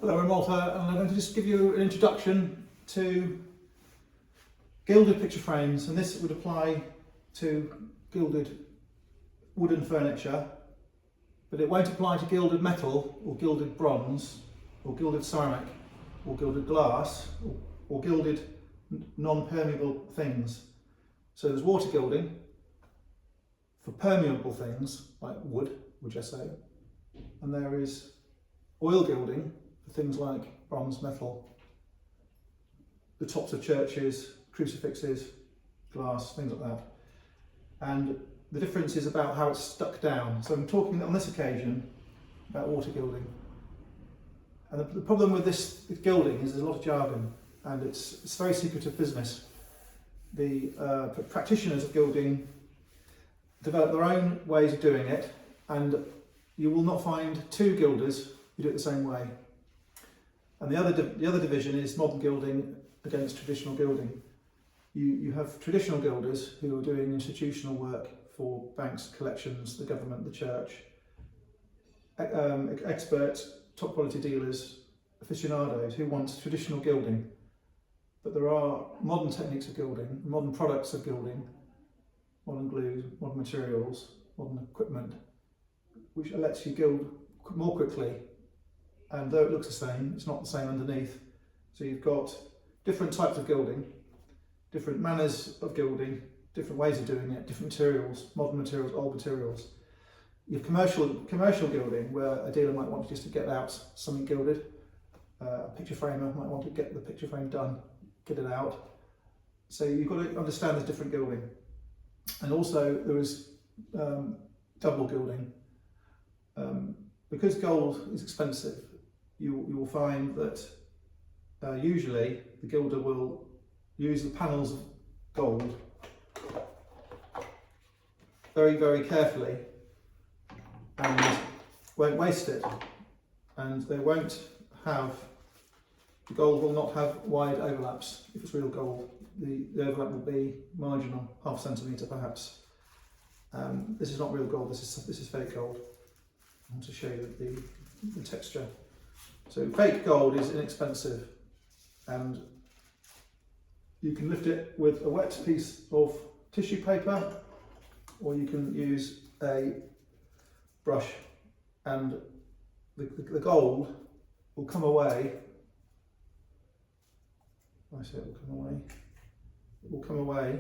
Hello, I'm Walter, and I'm going to just give you an introduction to gilded picture frames, and this would apply to gilded wooden furniture, but it won't apply to gilded metal or gilded bronze or gilded ceramic or gilded glass or gilded non-permeable things. So there's water gilding for permeable things like wood or gesso, and there is oil gilding for things like bronze, metal, the tops of churches, crucifixes, glass, things like that. And the difference is about how it's stuck down. So I'm talking on this occasion about water gilding. And the problem with this gilding is there's a lot of jargon, and it's very secretive business. The practitioners of gilding develop their own ways of doing it, and you will not find two gilders who do it the same way. And the other division is modern gilding against traditional gilding. You have traditional gilders who are doing institutional work for banks, collections, the government, the church, experts, top quality dealers, aficionados who want traditional gilding. But there are modern techniques of gilding, modern products of gilding, modern glues, modern materials, modern equipment, which lets you gild more quickly. And though it looks the same, it's not the same underneath. So you've got different types of gilding, different manners of gilding, different ways of doing it, different materials, modern materials, old materials. You have commercial gilding, where a dealer might want just to get out something gilded. A picture framer might want to get the picture frame done, get it out. So you've got to understand there's different gilding. And also there is double gilding. Because gold is expensive, you will find that usually the gilder will use the panels of gold very, very carefully and won't waste it. And they won't have, the gold will not have wide overlaps if it's real gold. The overlap will be marginal, half centimetre perhaps. This is not real gold, this is fake gold. I want to show you the texture. So fake gold is inexpensive, and you can lift it with a wet piece of tissue paper, or you can use a brush, and the gold will come away. I say it will come away. It will come away.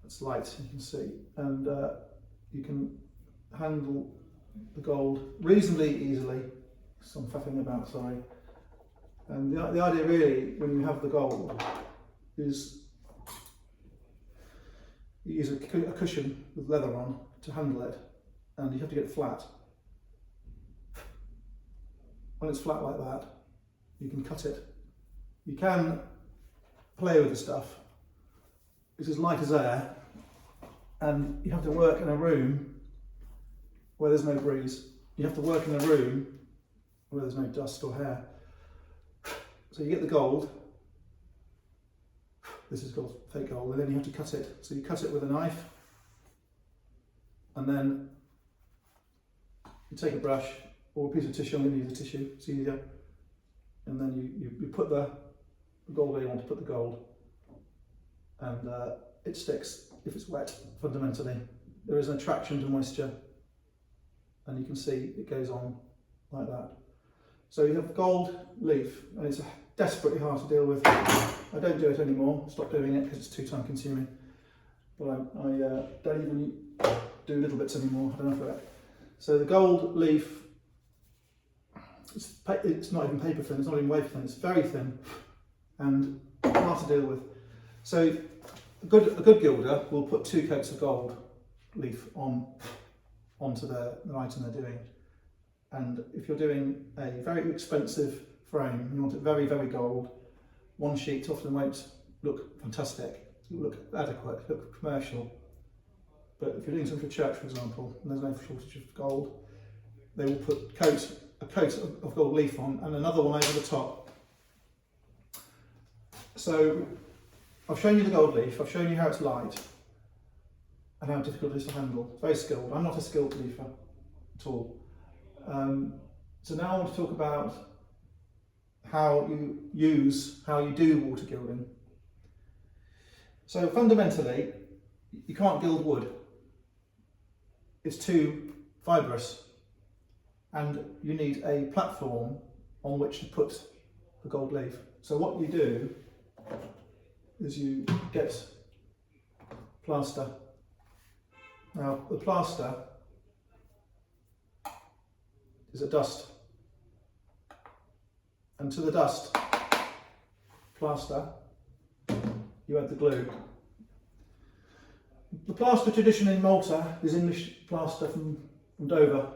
It's light, you can see, and you can handle the gold reasonably easily. So I'm faffing about, sorry. And the idea really, when you have the gold, is you use a cushion with leather on to handle it, and you have to get it flat. When it's flat like that, you can cut it. You can play with the stuff. It's as light as air, and you have to work in a room where there's no breeze. You have to work in a room where there's no dust or hair. So you get the gold. This is called fake gold, and then you have to cut it. So you cut it with a knife, and then you take a brush or a piece of tissue. I'm going to use a tissue, it's easier. And then you put the gold where you want to put the gold, and it sticks if it's wet, fundamentally. There is an attraction to moisture, and you can see it goes on like that. So you have gold leaf, and it's desperately hard to deal with. I don't do it anymore, stop doing it because it's too time consuming. But I don't even do little bits anymore, I had enough of it. So the gold leaf, it's not even paper thin, it's not even wafer thin, it's very thin and hard to deal with. So a good gilder will put 2 coats of gold leaf onto the item they're doing. And if you're doing a very expensive frame, you want it very, very gold, one sheet often won't look fantastic, it will look adequate, look commercial. But if you're doing something for church, for example, and there's no shortage of gold, they will put a coat of gold leaf on and another one over the top. So I've shown you the gold leaf, I've shown you how it's light and how difficult it is to handle. It's very skilled. I'm not a skilled leafer at all. So now I want to talk about how you do water gilding. So fundamentally, you can't gild wood. It's too fibrous, and you need a platform on which to put the gold leaf. So what you do is you get plaster. Now the plaster is a dust, and to the dust plaster you add the glue. The plaster tradition in Malta is English plaster from Dover.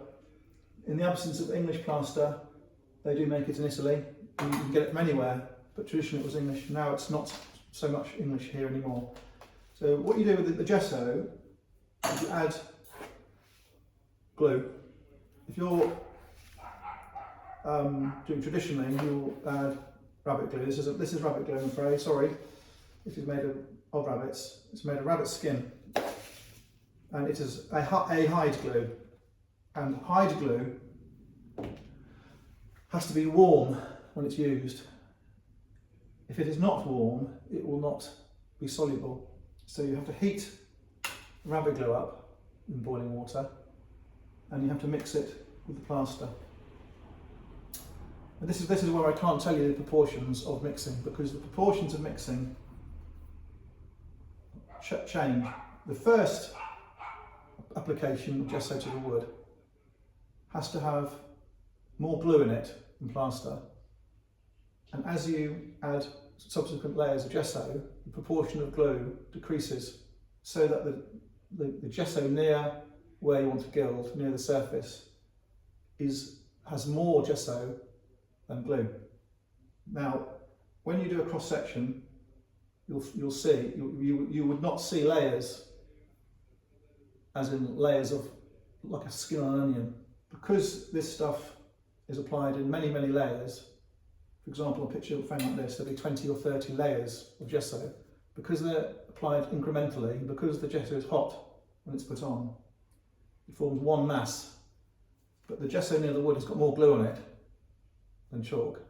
In the absence of English plaster, they do make it in Italy. You can get it from anywhere, but traditionally it was English. Now it's not so much English here anymore. So what you do with the gesso is you add glue. If you're doing traditionally, you'll add rabbit glue. This is rabbit glue, I'm afraid. Sorry, it is made of rabbits. It's made of rabbit skin, and it is a hide glue. And hide glue has to be warm when it's used. If it is not warm, it will not be soluble. So you have to heat rabbit glue up in boiling water, and you have to mix it with the plaster. And this is where I can't tell you the proportions of mixing, because the proportions of mixing change. The first application of gesso to the wood has to have more glue in it than plaster, and as you add subsequent layers of gesso, the proportion of glue decreases, so that the gesso near where you want to gild, near the surface, has more gesso than glue. Now, when you do a cross section, you'll see you would not see layers, as in layers of like a skin on an onion, because this stuff is applied in many layers. For example, a picture frame like this, there'll be 20 or 30 layers of gesso. Because they're applied incrementally, because the gesso is hot when it's put on, it forms one mass. But the gesso near the wood has got more glue on it than chalk,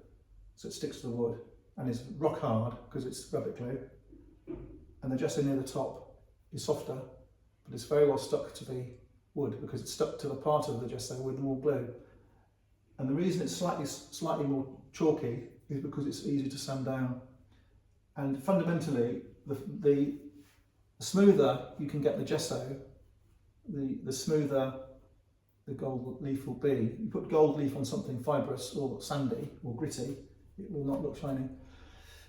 so it sticks to the wood and is rock hard because it's rabbit glue. And the gesso near the top is softer, but it's very well stuck to the wood because it's stuck to the part of the gesso with more glue. And the reason it's slightly more chalky is because it's easy to sand down. And fundamentally, the smoother you can get the gesso, the smoother the gold leaf will be. You put gold leaf on something fibrous or sandy or gritty, it will not look shiny.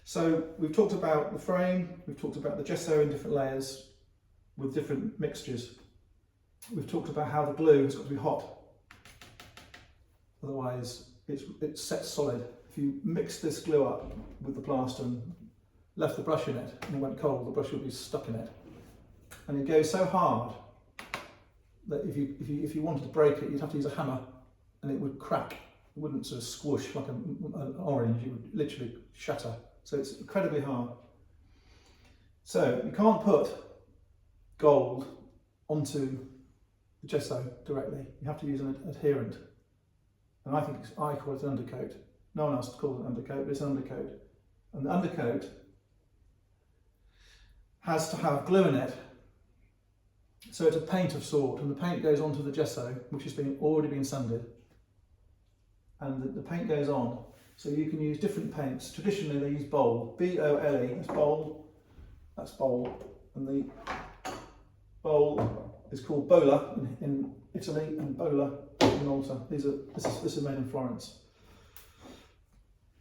So we've talked about the frame, we've talked about the gesso in different layers with different mixtures. We've talked about how the glue has got to be hot, otherwise it sets solid. If you mix this glue up with the plaster and left the brush in it and it went cold, the brush would be stuck in it. And it goes so hard that if you wanted to break it, you'd have to use a hammer and it would crack. It wouldn't sort of squish like an orange, it would literally shatter. So it's incredibly hard. So you can't put gold onto the gesso directly. You have to use an adherent. And I call it an undercoat. No one else calls it an undercoat, but it's an undercoat. And the undercoat has to have glue in it. So it's a paint of sort, and the paint goes onto the gesso, which has already been sanded. And the paint goes on. So you can use different paints. Traditionally they use Bole, B-O-L-E, that's Bole, that's Bole. And the Bole is called Bola in Italy and Bola in Malta. This is made in Florence.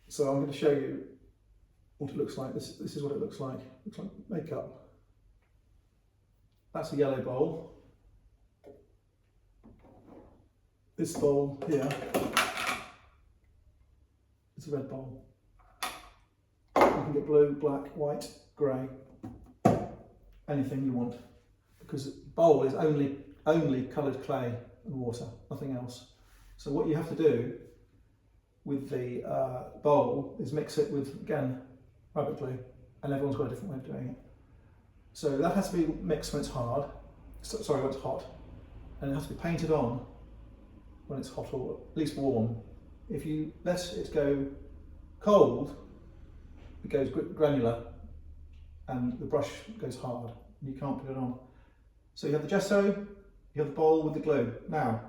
So I'm going to show you what it looks like. This is what it looks like. It looks like makeup. That's a yellow bowl. This bowl here is a red bowl. You can get blue, black, white, grey, anything you want, because bowl is only coloured clay and water, nothing else. So what you have to do with the bowl is mix it with, again, rabbit glue, and everyone's got a different way of doing it. So that has to be mixed when it's hard, sorry, when it's hot, and it has to be painted on when it's hot or at least warm. If you let it go cold, it goes granular and the brush goes hard and you can't put it on. So you have the gesso, you have the bowl with the glue. Now,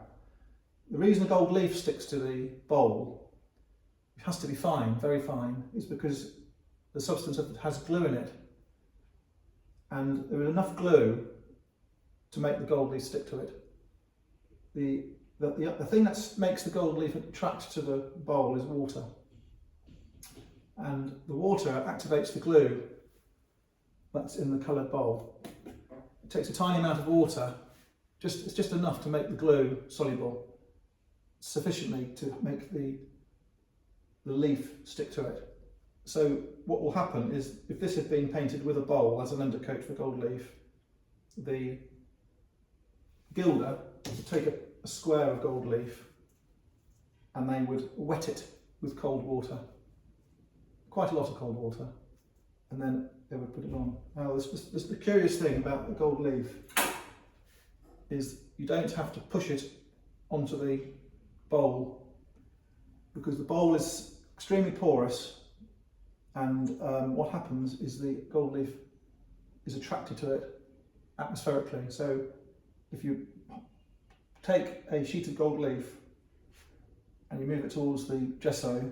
the reason the gold leaf sticks to the bowl, it has to be fine, very fine, is because the substance has glue in it. And there is enough glue to make the gold leaf stick to it. The thing that makes the gold leaf attract to the bowl is water. And the water activates the glue that's in the coloured bowl. It takes a tiny amount of water, it's just enough to make the glue soluble, sufficiently to make the leaf stick to it. So what will happen is, if this had been painted with a bowl as an undercoat for gold leaf, the gilder would take a square of gold leaf and they would wet it with cold water, quite a lot of cold water, and then they would put it on. Now the curious thing about the gold leaf is you don't have to push it onto the bowl, because the bowl is extremely porous, and what happens is the gold leaf is attracted to it atmospherically. So if you take a sheet of gold leaf and you move it towards the gesso,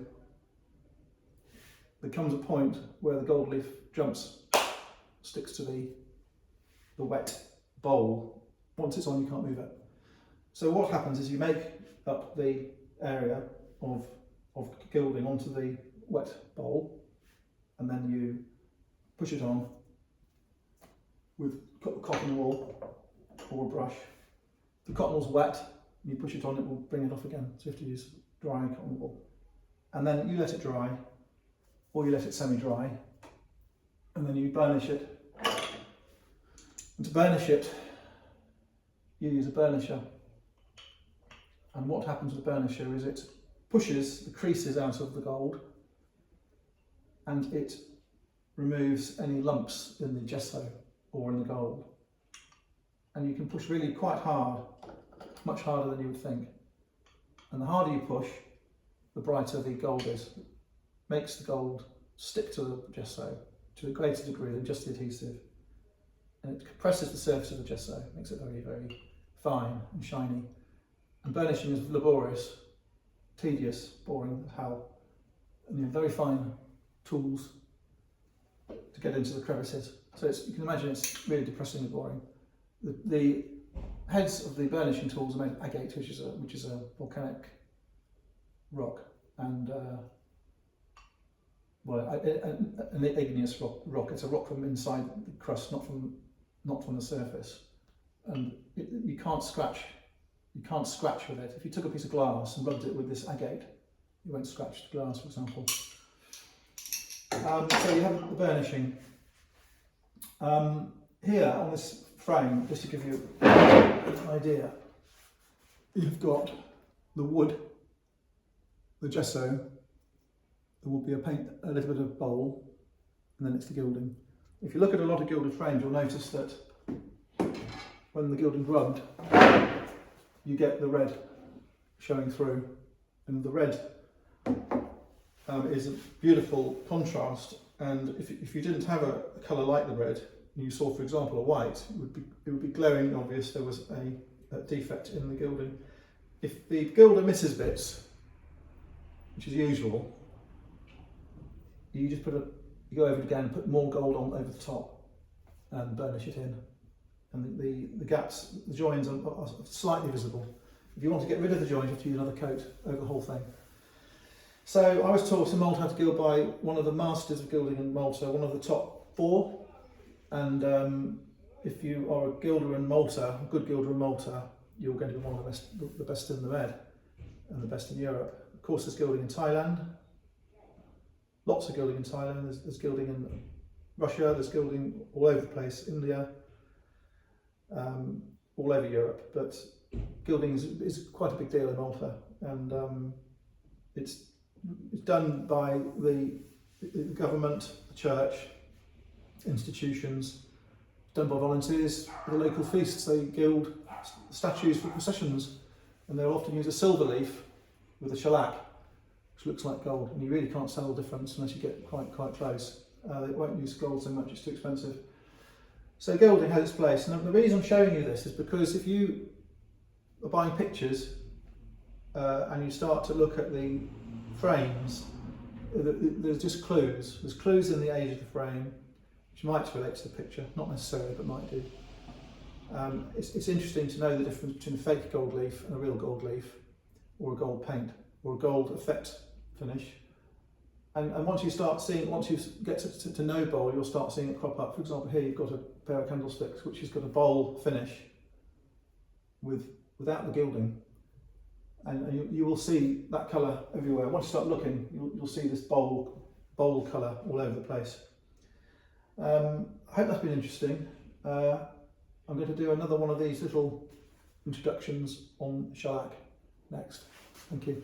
there comes a point where the gold leaf sticks to the wet bowl. Once it's on, you can't move it. So what happens is you make up the area of gilding onto the wet bowl, and then you push it on with cotton wool or a brush. If the cotton wool's wet, you push it on, it will bring it off again. So you have to use dry cotton wool. And then you let it dry, or you let it semi-dry, and then you burnish it. And to burnish it, you use a burnisher. And what happens with a burnisher is it pushes the creases out of the gold, and it removes any lumps in the gesso or in the gold. And you can push really quite hard, much harder than you would think. And the harder you push, the brighter the gold is. It makes the gold stick to the gesso to a greater degree than just the adhesive. And it compresses the surface of the gesso, makes it very, very fine and shiny. And burnishing is laborious, tedious, boring as hell. And you have very fine tools to get into the crevices. So you can imagine it's really depressingly boring. The heads of the burnishing tools are made of agate, which is a volcanic rock, and an igneous rock. It's a rock from inside the crust, not from the surface. And you can't scratch with it. If you took a piece of glass and rubbed it with this agate, you won't scratch the glass, for example. So you have the burnishing. Here on this frame, just to give you an idea, you've got the wood, the gesso, there will be a little bit of bowl, and then it's the gilding. If you look at a lot of gilded frames, you'll notice that when the gilding's rubbed, you get the red showing through, and the red is a beautiful contrast. And if you didn't have a colour like the red, and you saw, for example, a white, it would be glaringly obvious there was a defect in the gilding. If the gilder misses bits, which is usual, you just you go over it again, put more gold on over the top, and burnish it in. And the gaps, the joins are slightly visible. If you want to get rid of the joins, you have to use another coat over the whole thing. So I was taught in Malta how to gild by one of the masters of gilding in Malta, one of the top 4. And if you are a gilder in Malta, a good gilder in Malta, you're going to be one of the best in the Med and the best in Europe. Of course, there's gilding in Thailand. Lots of gilding in Thailand. There's gilding in Russia. There's gilding all over the place. India. All over Europe. But gilding is quite a big deal in Malta, and it's done by the government, the church, institutions, done by volunteers. For the local feasts, they gild statues for processions, and they'll often use a silver leaf with a shellac, which looks like gold, and you really can't tell the difference unless you get quite close. They won't use gold so much, it's too expensive. So gilding has its place, and the reason I'm showing you this is because if you are buying pictures and you start to look at the frames, there's just clues. There's clues in the age of the frame, which might relate to the picture, not necessarily, but might do. It's interesting to know the difference between a fake gold leaf and a real gold leaf, or a gold paint, or a gold effect finish. And once you start seeing, once you get to know bole, you'll start seeing it crop up. For example, here you've got a pair of candlesticks which has got a bole finish without the gilding. And you will see that colour everywhere. Once you start looking, you'll see this bole colour all over the place. I hope that's been interesting. I'm going to do another one of these little introductions on shellac next. Thank you.